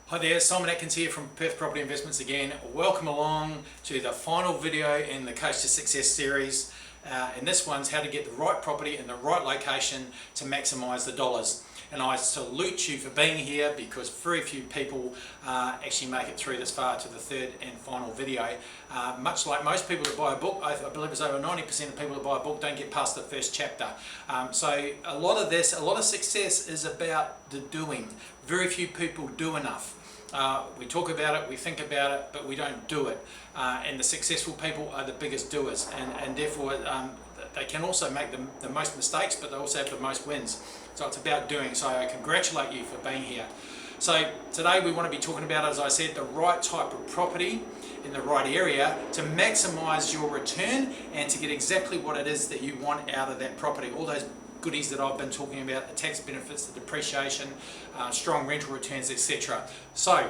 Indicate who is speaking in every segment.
Speaker 1: Hi there, Simon Atkins here from Perth Property Investments again. Welcome along to the final video in the Coast to Success series. And this one's how to get the right property in the right location to maximise the dollars. And I salute you for being here because very few people actually make it through this far to the third and final video. Much like most people that buy a book, I believe it's over 90% of people that buy a book don't get past the first chapter. So a lot of success is about the doing. Very few people do enough. We talk about it, we think about it, but we don't do it. And the successful people are the biggest doers, and therefore they can also make the most mistakes, but they also have the most wins. So it's about doing. So I congratulate you for being here. So today we want to be talking about, as I said, the right type of property in the right area to maximise your return and to get exactly what it is that you want out of that property. All those goodies that I've been talking about, the tax benefits, the depreciation, strong rental returns, etc. So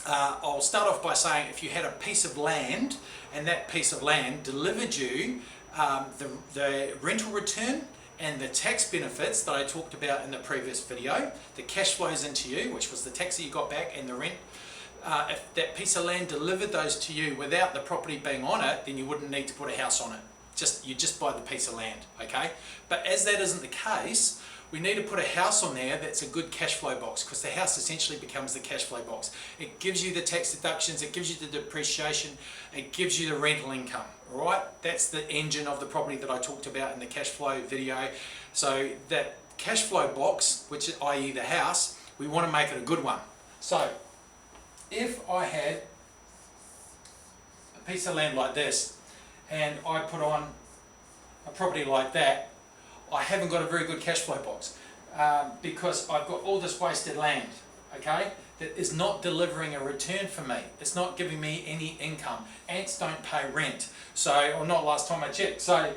Speaker 1: I'll start off by saying if you had a piece of land and that piece of land delivered you the rental return and the tax benefits that I talked about in the previous video, the cash flows into you, which was the tax that you got back and the rent, if that piece of land delivered those to you without the property being on it, then you wouldn't need to put a house on it. You just buy the piece of land, okay? But as that isn't the case, we need to put a house on there that's a good cash flow box, because the house essentially becomes the cash flow box. It gives you the tax deductions, it gives you the depreciation, it gives you the rental income, all right? That's the engine of the property that I talked about in the cash flow video. So that cash flow box, which is i.e. the house, we want to make it a good one. So if I had a piece of land like this, and I put on a property like that, I haven't got a very good cash flow box because I've got all this wasted land, okay, that is not delivering a return for me. It's not giving me any income. Ants don't pay rent, or not last time I checked. So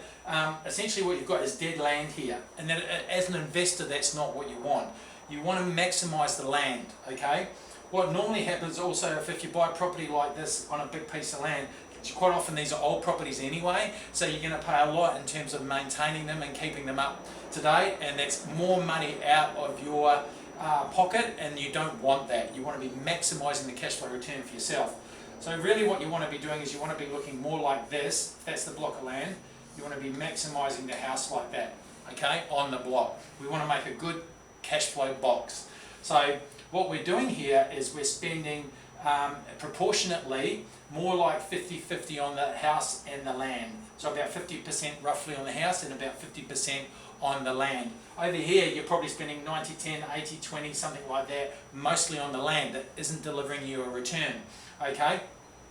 Speaker 1: essentially what you've got is dead land here, and then as an investor that's not what you want. You want to maximise the land, okay? What normally happens also if you buy a property like this on a big piece of land, quite often these are old properties anyway, so you're going to pay a lot in terms of maintaining them and keeping them up to date, and that's more money out of your pocket, and you don't want that. You want to be maximising the cash flow return for yourself. So really what you want to be doing is you want to be looking more like this. If that's the block of land, you want to be maximising the house like that, okay, on the block. We want to make a good cash flow box. So what we're doing here is we're spending proportionately more like 50-50 on the house and the land. So about 50% roughly on the house and about 50% on the land. Over here you're probably spending 90-10, 80-20, something like that, mostly on the land that isn't delivering you a return. Okay?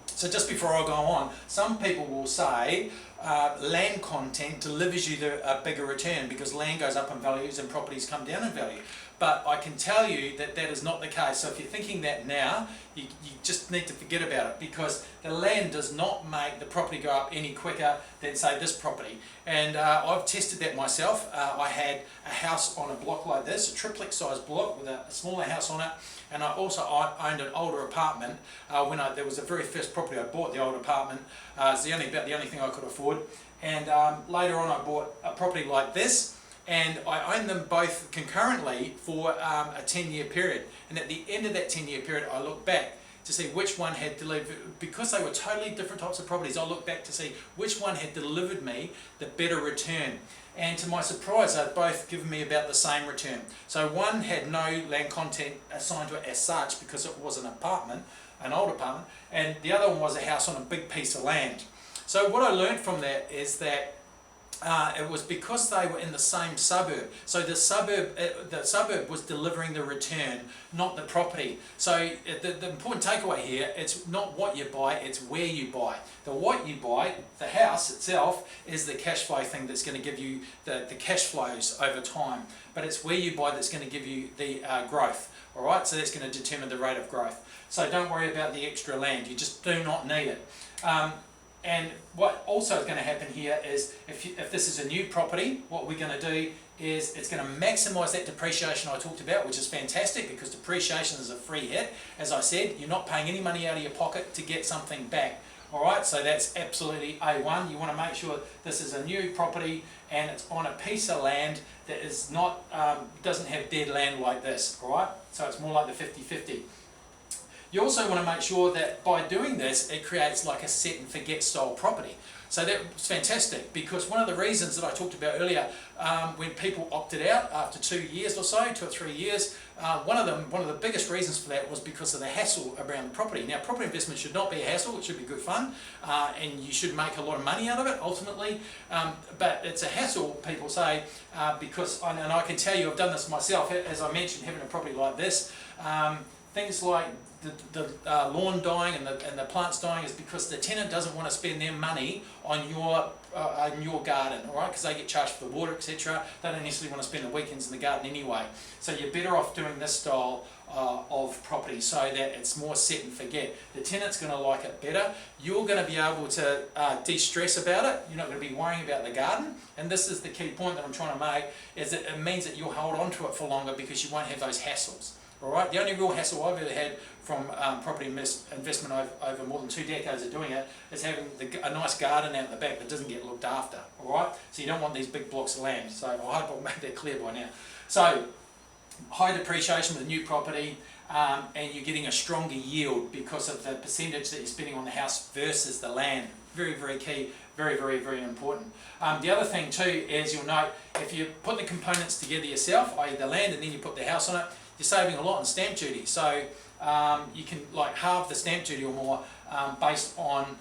Speaker 1: So just before I go on, some people will say land content delivers you a bigger return because land goes up in values and properties come down in value. But I can tell you that that is not the case. So if you're thinking that now, you just need to forget about it, because the land does not make the property go up any quicker than, say, this property. And I've tested that myself. I had a house on a block like this, a triplex sized block with a smaller house on it, and I also owned an older apartment. There was the very first property I bought, the old apartment. It's about the only thing I could afford. And later on I bought a property like this, and I owned them both concurrently for a 10-year period. And at the end of that 10-year period, I looked back to see which one had delivered, because they were totally different types of properties, I looked back to see which one had delivered me the better return. And to my surprise, they'd both given me about the same return. So one had no land content assigned to it as such because it was an apartment, an old apartment, and the other one was a house on a big piece of land. So what I learned from that is that it was because they were in the same suburb. So the suburb was delivering the return, not the property. So the important takeaway here, it's not what you buy, it's where you buy. The what you buy, the house itself, is the cash flow thing that's going to give you the cash flows over time. But it's where you buy that's going to give you the growth. All right, so that's going to determine the rate of growth. So don't worry about the extra land, you just do not need it. And what also is going to happen here is if this is a new property, what we're going to do is it's going to maximise that depreciation I talked about, which is fantastic because depreciation is a free hit. As I said, you're not paying any money out of your pocket to get something back. Alright, so that's absolutely A1. You want to make sure this is a new property and it's on a piece of land that is not, doesn't have dead land like this. Alright, so it's more like the 50-50. You also want to make sure that by doing this, it creates like a set and forget style property. So that's fantastic, because one of the reasons that I talked about earlier, when people opted out after 2 years or so, 2 or 3 years, one of the biggest reasons for that was because of the hassle around the property. Now, property investment should not be a hassle, it should be good fun, and you should make a lot of money out of it ultimately, but it's a hassle, people say, because, and I can tell you, I've done this myself, as I mentioned, having a property like this, things like the lawn dying and the plants dying is because the tenant doesn't want to spend their money on your garden, all right? Because they get charged for the water, etc. They don't necessarily want to spend the weekends in the garden anyway. So you're better off doing this style of property so that it's more set and forget. The tenant's going to like it better. You're going to be able to de-stress about it. You're not going to be worrying about the garden. And this is the key point that I'm trying to make, is that it means that you'll hold on to it for longer because you won't have those hassles. Alright, the only real hassle I've ever had from property investment over more than 2 decades of doing it is having a nice garden out the back that doesn't get looked after. Alright, so you don't want these big blocks of land. So I hope I've made that clear by now. So high depreciation with new property, and you're getting a stronger yield because of the percentage that you're spending on the house versus the land. Very, very key, very, very, very important. The other thing too is, you'll note, if you put the components together yourself, i.e. the land, and then you put the house on it, you're saving a lot on stamp duty. So you can like halve the stamp duty or more based on,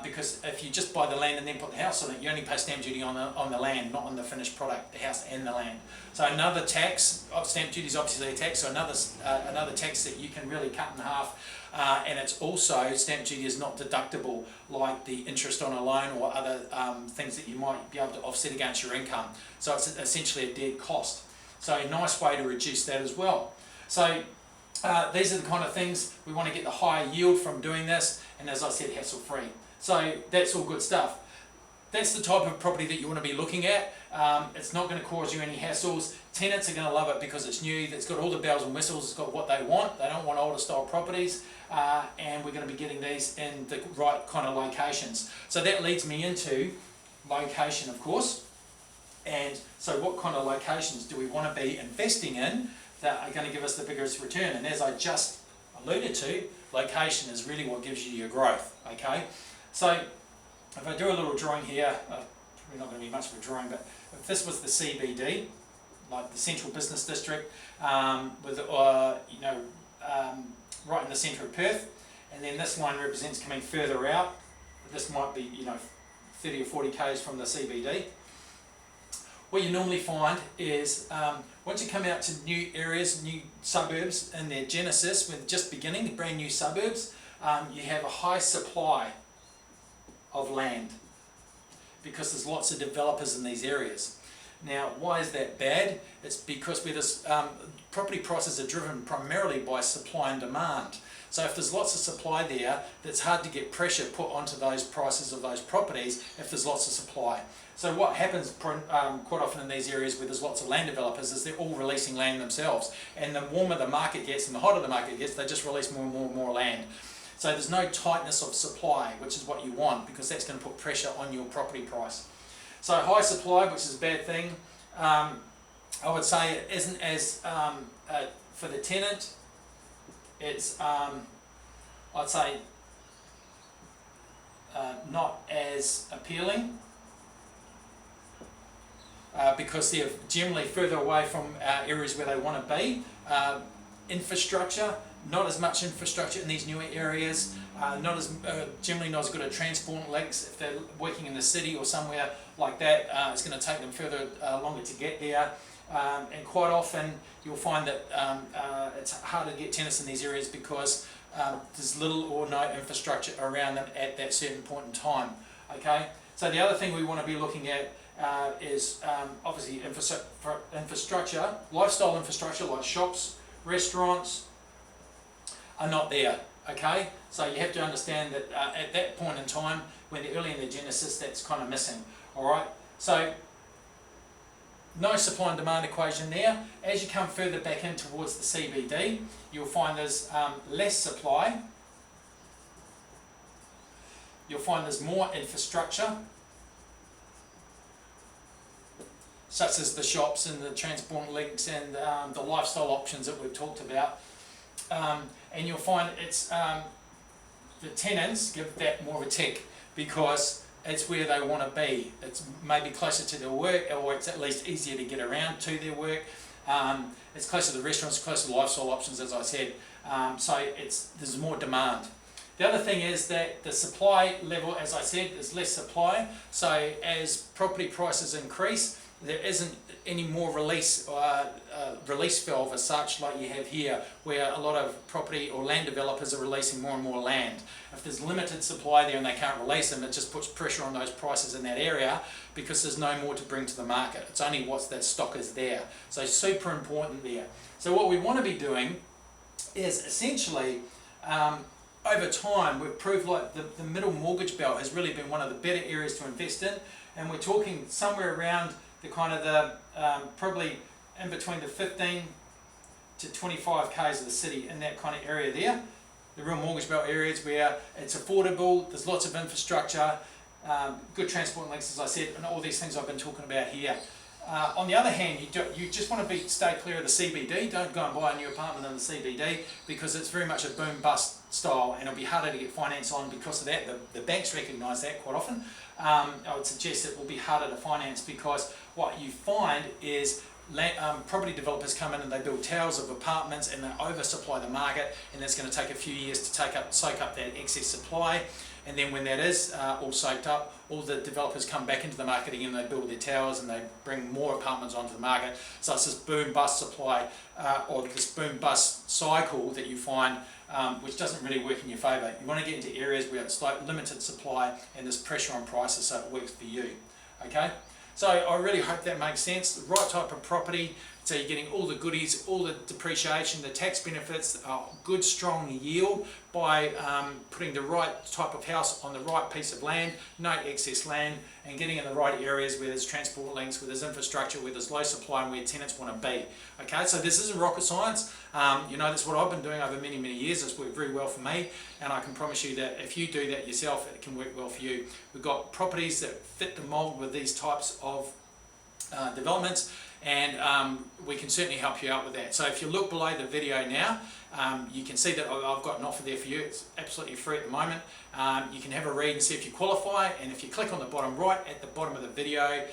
Speaker 1: because if you just buy the land and then put the house on it, you only pay stamp duty on the land, not on the finished product, the house and the land. So another tax, stamp duty is obviously a tax, so another tax that you can really cut in half. And it's also, stamp duty is not deductible like the interest on a loan or other things that you might be able to offset against your income. So it's essentially a dead cost. So a nice way to reduce that as well. So these are the kind of things we want to get the higher yield from doing this, and as I said, hassle free. So that's all good stuff. That's the type of property that you want to be looking at. It's not going to cause you any hassles. Tenants are going to love it because it's new, it's got all the bells and whistles, it's got what they want. They don't want older style properties, and we're going to be getting these in the right kind of locations. So that leads me into location, of course. And so what kind of locations do we want to be investing in that are going to give us the biggest return? And as I just alluded to, location is really what gives you your growth, okay? So if I do a little drawing here, probably not going to be much of a drawing, but if this was the CBD, like the Central Business District, with right in the centre of Perth, and then this line represents coming further out. This might be 30 or 40 k's from the CBD. What you normally find is once you come out to new areas, new suburbs in their genesis, when just beginning, the brand new suburbs, you have a high supply of land because there's lots of developers in these areas. Now, why is that bad? It's because property prices are driven primarily by supply and demand. So if there's lots of supply there, it's hard to get pressure put onto those prices of those properties if there's lots of supply. So what happens quite often in these areas where there's lots of land developers is they're all releasing land themselves. And the warmer the market gets and the hotter the market gets, they just release more and more and more land. So there's no tightness of supply, which is what you want, because that's going to put pressure on your property price. So high supply, which is a bad thing, I would say it isn't as, for the tenant, it's, I'd say, not as appealing, because they're generally further away from areas where they want to be. Infrastructure, not as much infrastructure in these newer areas, generally not as good at transport links. If they're working in the city or somewhere like that, it's going to take them longer to get there. And quite often you'll find that it's harder to get tenants in these areas because there's little or no infrastructure around them at that certain point in time. Okay, so the other thing we want to be looking at is obviously infrastructure, lifestyle infrastructure like shops, restaurants are not there. Okay, so you have to understand that at that point in time, when they're early in their genesis, that's kind of missing. All right, so no supply and demand equation there. As you come further back in towards the CBD, you'll find there's less supply. You'll find there's more infrastructure, such as the shops and the transport links and the lifestyle options that we've talked about. and you'll find it's the tenants give that more of a tick because it's where they want to be. It's maybe closer to their work, or it's at least easier to get around to their work. It's closer to restaurants, closer to lifestyle options, as I said. So there's more demand. The other thing is that the supply level, as I said, there's less supply. So as property prices increase, there isn't any more release valve as such like you have here, where a lot of property or land developers are releasing more and more land. If there's limited supply there and they can't release them, it just puts pressure on those prices in that area because there's no more to bring to the market. It's only what's that stock is there. So super important there. So what we want to be doing is essentially, over time, we've proved like the middle mortgage belt has really been one of the better areas to invest in, and we're talking somewhere around the kind of the probably in between the 15 to 25 k's of the city, in that kind of area there. The real mortgage belt areas where it's affordable, there's lots of infrastructure, good transport links, as I said, and all these things I've been talking about here. On the other hand, you just want to stay clear of the CBD. Don't go and buy a new apartment in the CBD because it's very much a boom-bust style, and it'll be harder to get finance on because of that. The banks recognise that quite often. I would suggest it will be harder to finance because what you find is property developers come in and they build towers of apartments and they oversupply the market, and it's going to take a few years to soak up that excess supply. And then when that is all soaked up, all the developers come back into the market again, they build their towers and they bring more apartments onto the market. So it's this boom-bust supply or this boom-bust cycle that you find which doesn't really work in your favour. You want to get into areas where it's like limited supply and there's pressure on prices so it works for you. Okay? So I really hope that makes sense. The right type of property, so you're getting all the goodies, all the depreciation, the tax benefits, good strong yield by putting the right type of house on the right piece of land, no excess land, and getting in the right areas where there's transport links, where there's infrastructure, where there's low supply and where tenants want to be. Okay, so this isn't rocket science. You know, that's what I've been doing over many, many years. It's worked very well for me, and I can promise you that if you do that yourself, it can work well for you. We've got properties that fit the mould with these types of developments, and we can certainly help you out with that. So if you look below the video now, you can see that I've got an offer there for you. It's absolutely free at the moment. You can have a read and see if you qualify, and if you click on the bottom right at the bottom of the video,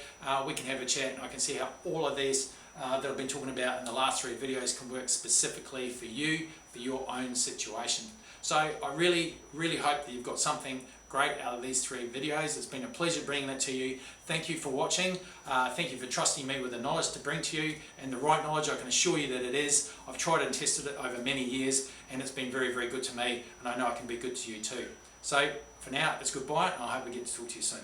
Speaker 1: we can have a chat and I can see how all of these that I've been talking about in the last 3 videos can work specifically for you, for your own situation. So I really, really hope that you've got something great out of these 3 videos. It's been a pleasure bringing it to you. Thank you for watching. Thank you for trusting me with the knowledge to bring to you, and the right knowledge. I can assure you that it is. I've tried and tested it over many years, and it's been very, very good to me, and I know it can be good to you too. So for now, it's goodbye, and I hope we get to talk to you soon.